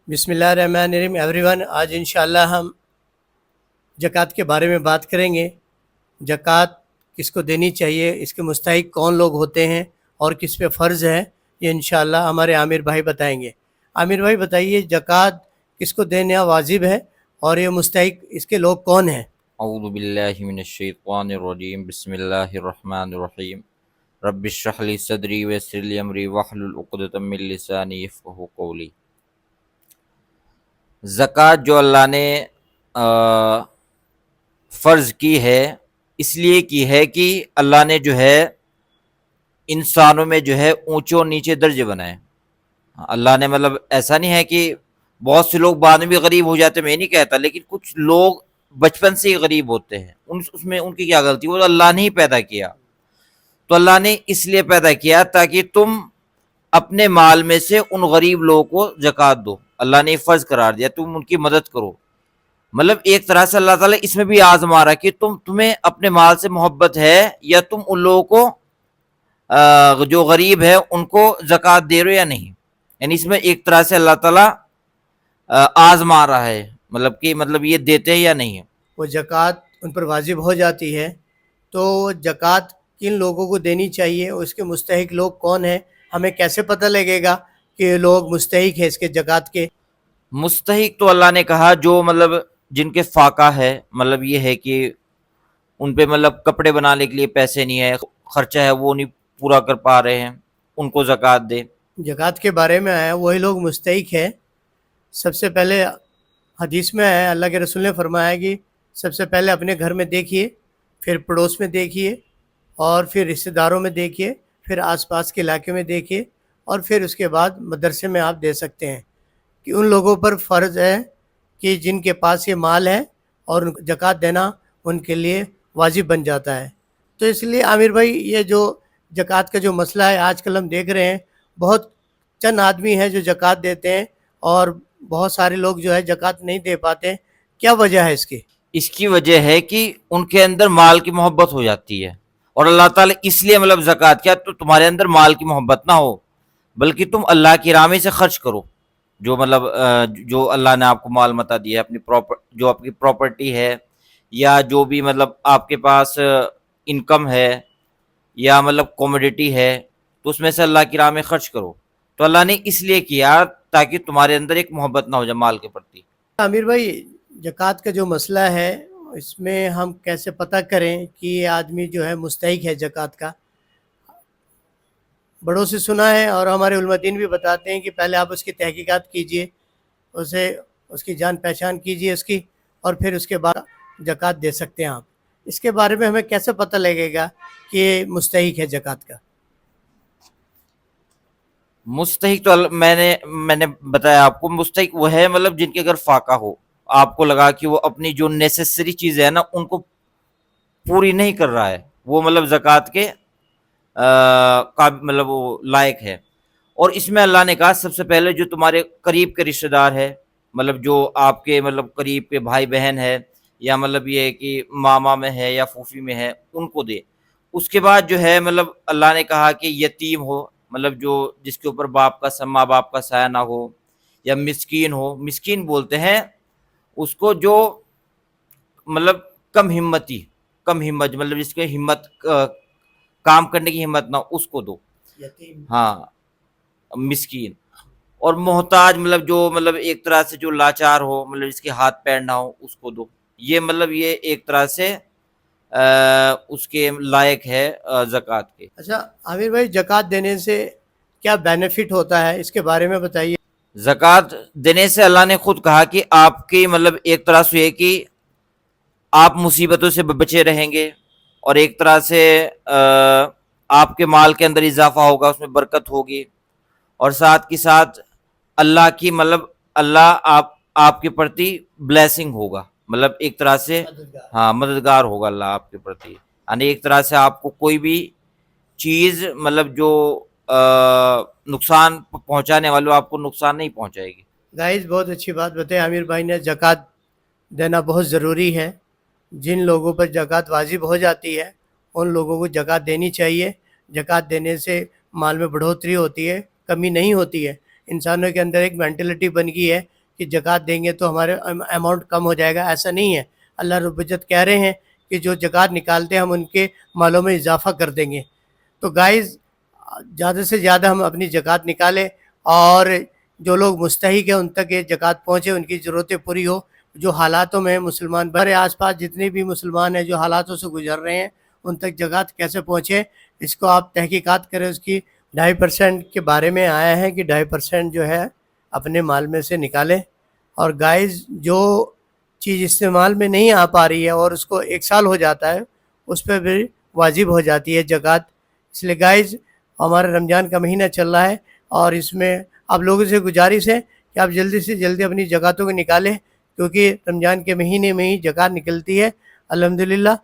بسم اللہ الرحمن الرحیم ایوری ون، آج انشاءاللہ ہم زکوٰۃ کے بارے میں بات کریں گے۔ زکوٰۃ کس کو دینی چاہیے، اس کے مستحق کون لوگ ہوتے ہیں اور کس پہ فرض ہے، یہ انشاءاللہ ہمارے عامر بھائی بتائیں گے۔ عامر بھائی بتائیے، زکوٰۃ کس کو دینا واجب ہے اور یہ مستحق اس کے لوگ کون ہیں؟ اعوذ باللہ من الشیطان الرجیم، بسم اللہ الرحمن الرحیم۔ رب اشرح لی صدری ویسر لی امری واحلل عقدۃ من لسانی یفقہوا قولی۔ زکوٰۃ جو اللہ نے فرض کی ہے، اس لیے کی ہے کہ اللہ نے جو ہے انسانوں میں جو ہے اونچے اور نیچے درجے بنائے۔ اللہ نے مطلب ایسا نہیں ہے کہ بہت سے لوگ بعد میں بھی غریب ہو جاتے، میں نہیں کہتا، لیکن کچھ لوگ بچپن سے ہی غریب ہوتے ہیں، اس میں ان کی کیا غلطی؟ وہ اللہ نے ہی پیدا کیا۔ تو اللہ نے اس لیے پیدا کیا تاکہ تم اپنے مال میں سے ان غریب لوگوں کو زکوٰۃ دو۔ اللہ نے فرض قرار دیا، تم ان کی مدد کرو۔ مطلب ایک طرح سے اللہ تعالیٰ اس میں بھی آزما رہا کہ تمہیں اپنے مال سے محبت ہے یا تم ان لوگوں کو جو غریب ہے ان کو زکوٰۃ دے رہے ہو یا نہیں۔ یعنی اس میں ایک طرح سے اللہ تعالیٰ آزما رہا ہے، مطلب یہ دیتے ہیں یا نہیں۔ وہ زکوٰۃ ان پر واجب ہو جاتی ہے، تو زکوٰۃ کن لوگوں کو دینی چاہیے اور اس کے مستحق لوگ کون ہیں؟ ہمیں کیسے پتہ لگے گا کہ یہ لوگ مستحق ہیں اس کے زکوٰۃ کے؟ مستحق تو اللہ نے کہا جو مطلب جن کے فاقہ ہے، مطلب یہ ہے کہ ان پہ مطلب کپڑے بنانے کے لیے پیسے نہیں ہے، خرچہ ہے وہ نہیں پورا کر پا رہے ہیں، ان کو زکوٰۃ دے۔ زکوٰۃ کے بارے میں آیا وہی لوگ مستحق ہیں۔ سب سے پہلے حدیث میں ہے، اللہ کے رسول نے فرمایا کہ سب سے پہلے اپنے گھر میں دیکھیے، پھر پڑوس میں دیکھیے، اور پھر رشتہ داروں میں دیکھیے، پھر آس پاس کے علاقے میں دیکھیے، اور پھر اس کے بعد مدرسے میں آپ دے سکتے ہیں۔ کہ ان لوگوں پر فرض ہے کہ جن کے پاس یہ مال ہے اور زکوٰۃ دینا ان کے لیے واجب بن جاتا ہے۔ تو اس لیے عامر بھائی، یہ جو زکوٰۃ کا جو مسئلہ ہے آج کل ہم دیکھ رہے ہیں، بہت چند آدمی ہیں جو زکوٰۃ دیتے ہیں اور بہت سارے لوگ جو ہے زکوٰۃ نہیں دے پاتے۔ کیا وجہ ہے اس کی؟ اس کی وجہ ہے کہ ان کے اندر مال کی محبت ہو جاتی ہے، اور اللہ تعالیٰ اس لیے مطلب زکوٰۃ کیا تو تمہارے اندر مال کی محبت نہ ہو، بلکہ تم اللہ کی راہ میں سے خرچ کرو۔ جو مطلب جو اللہ نے آپ کو مال متا دیا ہے، اپنی جو آپ کی پراپرٹی ہے، یا جو بھی مطلب آپ کے پاس انکم ہے یا مطلب کوموڈیٹی ہے، تو اس میں سے اللہ کی راہ میں خرچ کرو۔ تو اللہ نے اس لیے کیا تاکہ تمہارے اندر ایک محبت نہ ہو جائے مال کے پرتی۔ عامر بھائی، زکوٰۃ کا جو مسئلہ ہے اس میں ہم کیسے پتہ کریں کہ یہ آدمی جو ہے مستحق ہے زکوٰۃ کا؟ بڑوں سے سنا ہے اور ہمارے علماء دین بھی بتاتے ہیں کہ پہلے آپ اس کی تحقیقات کیجئے، اس کی جان پہچان کیجئے اس کی، اور پھر اس کے بعد زکوٰۃ دے سکتے ہیں آپ۔ اس کے بارے میں ہمیں کیسے پتہ لگے گا کہ یہ مستحق ہے زکوٰۃ کا؟ مستحق تو میں نے بتایا آپ کو، مستحق وہ ہے مطلب جن کے اگر فاقہ ہو، آپ کو لگا کہ وہ اپنی جو نیسیسری چیزیں ہیں نا ان کو پوری نہیں کر رہا ہے، وہ مطلب زکوٰۃ کے مطلب وہ لائق ہے۔ اور اس میں اللہ نے کہا سب سے پہلے جو تمہارے قریب کے رشتہ دار ہے، مطلب جو آپ کے مطلب قریب کے بھائی بہن ہے، یا مطلب یہ ہے کہ ماما میں ہے یا پھوپھی میں ہے، ان کو دے۔ اس کے بعد جو ہے مطلب اللہ نے کہا کہ یتیم ہو، مطلب جو جس کے اوپر ماں باپ کا سایہ نہ ہو، یا مسکین ہو، مسکین بولتے ہیں اس کو جو مطلب کم ہمت مطلب جس کے ہمت کام کرنے کی ہمت نہ ہو، اس کو دو۔ یتیم۔ ہاں، مسکین۔ اور محتاج مطلب جو مطلب ایک طرح سے جو لاچار ہو، مطلب جس کے ہاتھ پیر نہ ہو، اس کو دو۔ یہ مطلب یہ ایک طرح سے اس کے لائق ہے زکوٰۃ کے۔ اچھا عامر بھائی، زکوٰۃ دینے سے کیا بینیفٹ ہوتا ہے، اس کے بارے میں بتائیے۔ زکوٰۃ دینے سے اللہ نے خود کہا کہ آپ کی مطلب ایک طرح سے یہ کہ آپ مصیبتوں سے بچے رہیں گے، اور ایک طرح سے آپ کے مال کے اندر اضافہ ہوگا، اس میں برکت ہوگی، اور ساتھ کے ساتھ اللہ کی مطلب اللہ آپ کے پرتی بلیسنگ ہوگا، مطلب ایک طرح سے ہاں مددگار ہوگا اللہ آپ کے پرتی۔ یعنی ایک طرح سے آپ کو کوئی بھی چیز مطلب جو نقصان پہنچانے والے آپ کو نقصان نہیں پہنچائے گی۔ گائز، بہت اچھی بات بتائی عامر بھائی نے۔ زکوٰۃ دینا بہت ضروری ہے۔ جن لوگوں پر زکوٰۃ واجب ہو جاتی ہے ان لوگوں کو زکوٰۃ دینی چاہیے۔ زکوٰۃ دینے سے مال میں بڑھوتری ہوتی ہے، کمی نہیں ہوتی ہے۔ انسانوں کے اندر ایک مینٹلٹی بن گئی ہے کہ زکوٰۃ دیں گے تو ہمارے اماؤنٹ کم ہو جائے گا، ایسا نہیں ہے۔ اللہ رب العزت کہہ رہے ہیں کہ جو زکوٰۃ نکالتے ہیں ہم ان کے مالوں میں اضافہ کر دیں گے۔ تو گائز زیادہ سے زیادہ ہم اپنی زکوٰۃ نکالیں، اور جو لوگ مستحق ہیں ان تک یہ زکوٰۃ پہنچے، ان کی ضرورتیں پوری ہو۔ جو حالاتوں میں مسلمان ہمارے آس پاس جتنے بھی مسلمان ہیں جو حالاتوں سے گزر رہے ہیں، ان تک زکوٰۃ کیسے پہنچے، اس کو آپ تحقیقات کریں۔ اس کی 2.5% کے بارے میں آیا ہے کہ 2.5% جو ہے اپنے مال میں سے نکالیں۔ اور گائز جو چیز استعمال میں نہیں آ پا رہی ہے اور اس کو 1 سال ہو جاتا ہے، اس پہ بھی واجب ہو جاتی ہے زکوٰۃ۔ اس لیے گائز ہمارا رمضان کا مہینہ چل رہا ہے، اور اس میں آپ لوگوں سے گزارش ہے کہ آپ جلدی سے جلدی اپنی زکوٰۃوں کو نکالیں، کیونکہ رمضان کے مہینے میں ہی زکوٰۃ نکلتی ہے الحمدللہ۔